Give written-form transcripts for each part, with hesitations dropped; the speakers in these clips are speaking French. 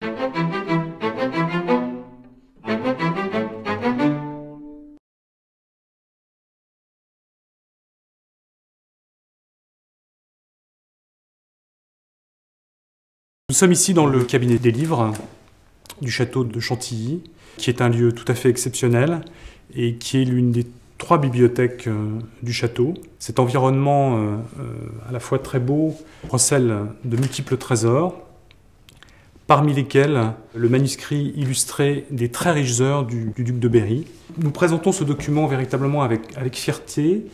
Nous sommes ici dans le cabinet des livres du château de Chantilly, qui est un lieu tout à fait exceptionnel et qui est l'une des 3 bibliothèques du château. Cet environnement à la fois très beau recèle de multiples trésors, parmi lesquels le manuscrit illustré des très riches heures du duc de Berry. Nous présentons ce document véritablement avec fierté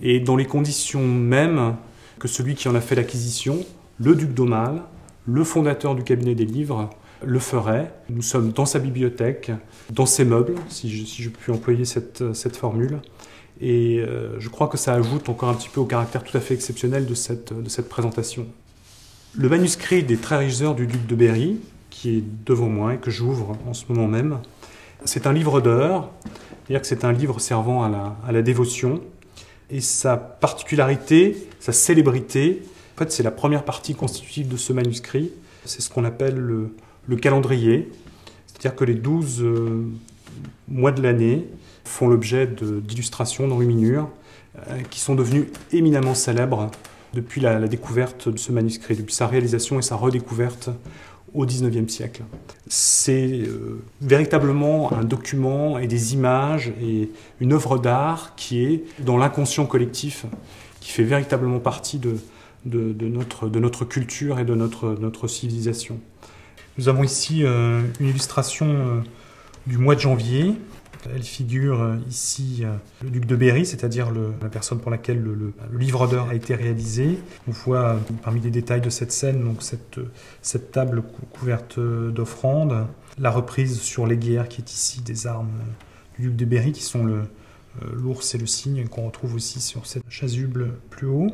et dans les conditions mêmes que celui qui en a fait l'acquisition, le duc d'Aumale, le fondateur du cabinet des livres, le ferait. Nous sommes dans sa bibliothèque, dans ses meubles, si je puis employer cette formule. Et je crois que ça ajoute encore un petit peu au caractère tout à fait exceptionnel de cette présentation. Le manuscrit des très riches heures du duc de Berry, qui est devant moi et que j'ouvre en ce moment même, c'est un livre d'heures, c'est-à-dire que c'est un livre servant à la dévotion. Et sa particularité, sa célébrité, en fait, c'est la première partie constitutive de ce manuscrit. C'est ce qu'on appelle le calendrier, c'est-à-dire que les 12 mois de l'année font l'objet d'illustrations d'enluminures qui sont devenues éminemment célèbres depuis la découverte de ce manuscrit, depuis sa réalisation et sa redécouverte au XIXe siècle. C'est véritablement un document et des images et une œuvre d'art qui est dans l'inconscient collectif, qui fait véritablement partie de notre culture et de notre civilisation. Nous avons ici une illustration du mois de janvier. Elle figure ici le duc de Berry, c'est-à-dire la personne pour laquelle le livre d'heures a été réalisé. On voit parmi les détails de cette scène donc cette table couverte d'offrandes, la reprise sur les guerres qui est ici des armes du duc de Berry, qui sont l'ours et le cygne, qu'on retrouve aussi sur cette chasuble plus haut.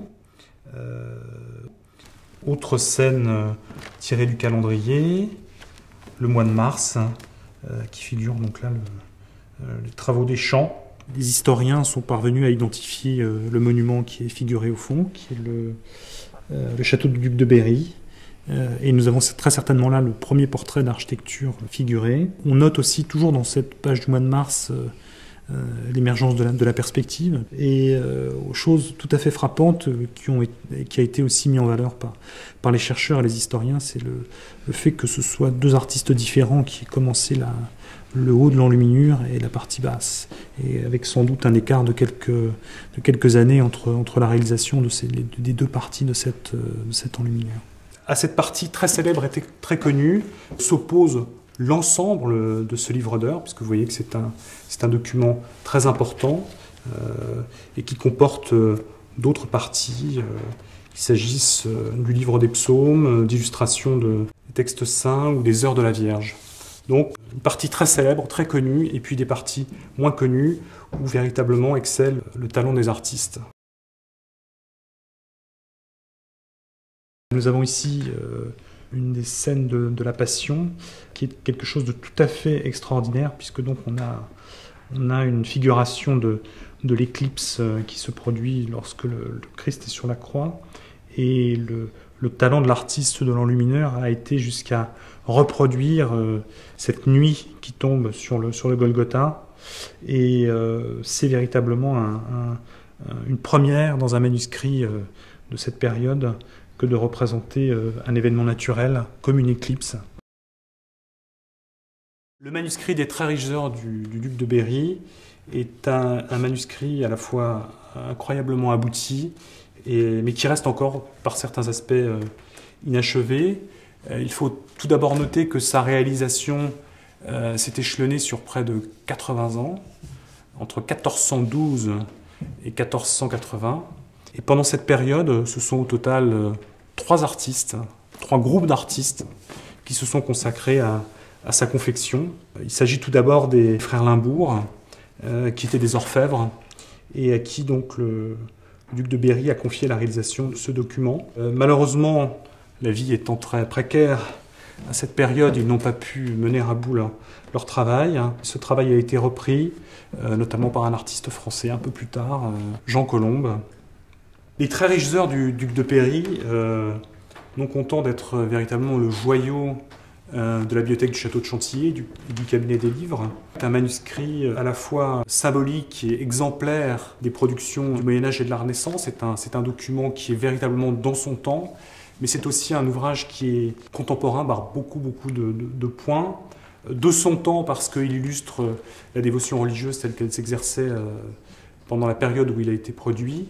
Autre scène tirée du calendrier, le mois de mars, qui figure donc là les travaux des champs. Les historiens sont parvenus à identifier le monument qui est figuré au fond, qui est le château du duc de Berry. Et nous avons très certainement là le premier portrait d'architecture figuré. On note aussi toujours dans cette page du mois de mars l'émergence de la perspective et chose tout à fait frappante qui a été aussi mis en valeur par les chercheurs et les historiens, c'est le fait que ce soit 2 artistes différents qui aient commencé le haut de l'enluminure et la partie basse, et avec sans doute un écart de quelques années entre la réalisation des 2 parties de cette enluminure. À cette partie très célèbre et très connue s'oppose l'ensemble de ce livre d'heures, puisque vous voyez que c'est un document très important et qui comporte d'autres parties, qu'il s'agisse du livre des psaumes, d'illustrations des textes saints ou des heures de la Vierge. Donc une partie très célèbre, très connue, et puis des parties moins connues où véritablement excelle le talent des artistes. Nous avons ici une des scènes de la Passion, qui est quelque chose de tout à fait extraordinaire, puisque donc on a une figuration de l'éclipse qui se produit lorsque le Christ est sur la croix, et le talent de l'artiste de l'enlumineur a été jusqu'à reproduire cette nuit qui tombe sur le Golgotha, et c'est véritablement une première dans un manuscrit de cette période que de représenter un événement naturel comme une éclipse. Le manuscrit des très riches heures du duc de Berry est un manuscrit à la fois incroyablement abouti, mais qui reste encore par certains aspects inachevé. Il faut tout d'abord noter que sa réalisation s'est échelonnée sur près de 80 ans, entre 1412 et 1480. Et pendant cette période, ce sont au total 3 groupes d'artistes qui se sont consacrés à sa confection. Il s'agit tout d'abord des frères Limbourg, qui étaient des orfèvres, et à qui donc le duc de Berry a confié la réalisation de ce document. Malheureusement, la vie étant très précaire à cette période, ils n'ont pas pu mener à bout leur travail. Ce travail a été repris, notamment par un artiste français un peu plus tard, Jean Colombe. Les très riches heures du duc de Berry, non content d'être véritablement le joyau de la bibliothèque du château de Chantilly et du cabinet des livres. C'est un manuscrit à la fois symbolique et exemplaire des productions du Moyen-Âge et de la Renaissance. C'est un document qui est véritablement dans son temps, mais c'est aussi un ouvrage qui est contemporain par beaucoup de points. De son temps parce qu'il illustre la dévotion religieuse telle qu'elle s'exerçait pendant la période où il a été produit.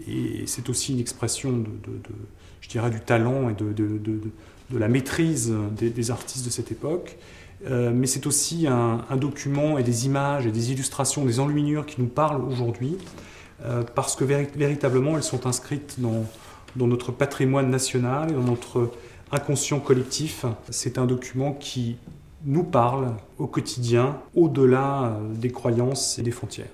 Et c'est aussi une expression je dirais, du talent et de la maîtrise des artistes de cette époque. Mais c'est aussi un document et des images et des illustrations, des enluminures qui nous parlent aujourd'hui, parce que véritablement elles sont inscrites dans notre patrimoine national et dans notre inconscient collectif. C'est un document qui nous parle au quotidien, au-delà des croyances et des frontières.